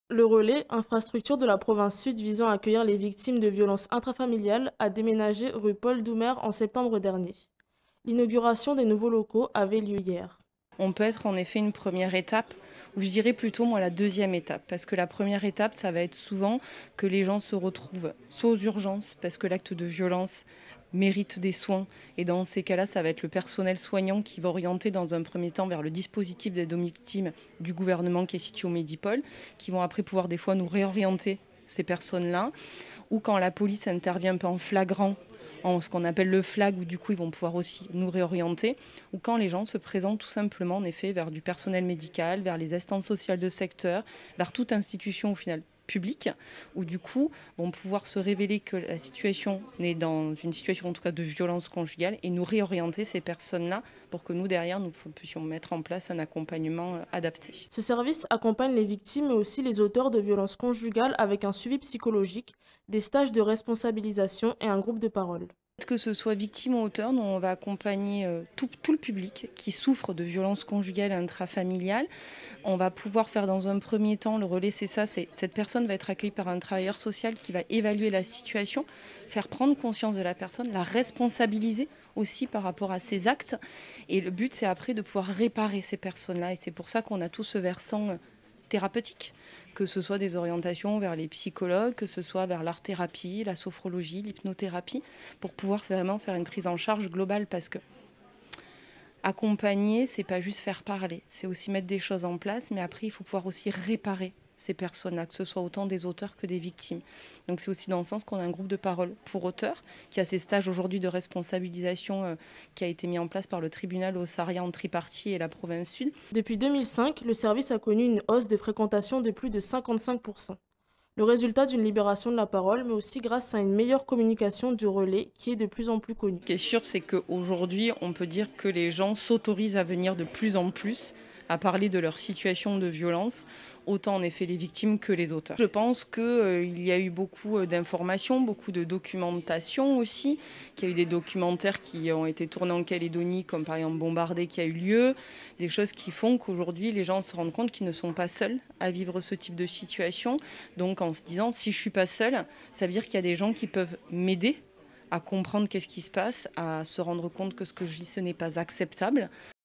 Le Relais, infrastructure de la province sud visant à accueillir les victimes de violences intrafamiliales, a déménagé rue Paul Doumer en septembre dernier. L'inauguration des nouveaux locaux avait lieu hier. On peut être en effet une première étape, ou je dirais plutôt moi la deuxième étape, parce que la première étape, ça va être souvent que les gens se retrouvent soit aux urgences, parce que l'acte de violence mérite des soins, et dans ces cas-là, ça va être le personnel soignant qui va orienter dans un premier temps vers le dispositif d'aide aux victimes du gouvernement qui est situé au Médipôle, qui vont après pouvoir des fois nous réorienter ces personnes-là, ou quand la police intervient un peu en flagrant, en ce qu'on appelle le flag, où du coup ils vont pouvoir aussi nous réorienter, ou quand les gens se présentent tout simplement en effet vers du personnel médical, vers les assistantes sociales de secteur, vers toute institution au final publique, où du coup vont pouvoir se révéler que la situation est dans une situation en tout cas de violence conjugale et nous réorienter ces personnes-là pour que nous derrière nous puissions mettre en place un accompagnement adapté. Ce service accompagne les victimes mais aussi les auteurs de violences conjugales avec un suivi psychologique, des stages de responsabilisation et un groupe de parole. Que ce soit victime ou auteur, nous on va accompagner tout le public qui souffre de violences conjugales et intrafamiliales. On va pouvoir faire dans un premier temps, le relais c'est ça, c'est cette personne va être accueillie par un travailleur social qui va évaluer la situation, faire prendre conscience de la personne, la responsabiliser aussi par rapport à ses actes. Et le but c'est après de pouvoir réparer ces personnes-là. Et c'est pour ça qu'on a tout ce versant thérapeutique, que ce soit des orientations vers les psychologues, que ce soit vers l'art-thérapie, la sophrologie, l'hypnothérapie, pour pouvoir vraiment faire une prise en charge globale. Parce que accompagner, c'est pas juste faire parler, c'est aussi mettre des choses en place, mais après il faut pouvoir aussi réparer ces personnes-là, que ce soit autant des auteurs que des victimes. Donc c'est aussi dans ce sens qu'on a un groupe de parole pour auteurs, qui a ces stages aujourd'hui de responsabilisation qui a été mis en place par le tribunal Ossaria en tripartie et la province sud. Depuis 2005, le service a connu une hausse de fréquentation de plus de 55%. Le résultat d'une libération de la parole, mais aussi grâce à une meilleure communication du relais qui est de plus en plus connue. Ce qui est sûr, c'est qu'aujourd'hui, on peut dire que les gens s'autorisent à venir de plus en plus à parler de leur situation de violence, autant en effet les victimes que les auteurs. Je pense qu'il y a eu beaucoup d'informations, beaucoup de documentation aussi, qu'il y a eu des documentaires qui ont été tournés en Calédonie, comme par exemple Bombardé qui a eu lieu, des choses qui font qu'aujourd'hui les gens se rendent compte qu'ils ne sont pas seuls à vivre ce type de situation. Donc en se disant, si je ne suis pas seule, ça veut dire qu'il y a des gens qui peuvent m'aider à comprendre qu'est-ce qui se passe, à se rendre compte que ce que je vis, ce n'est pas acceptable.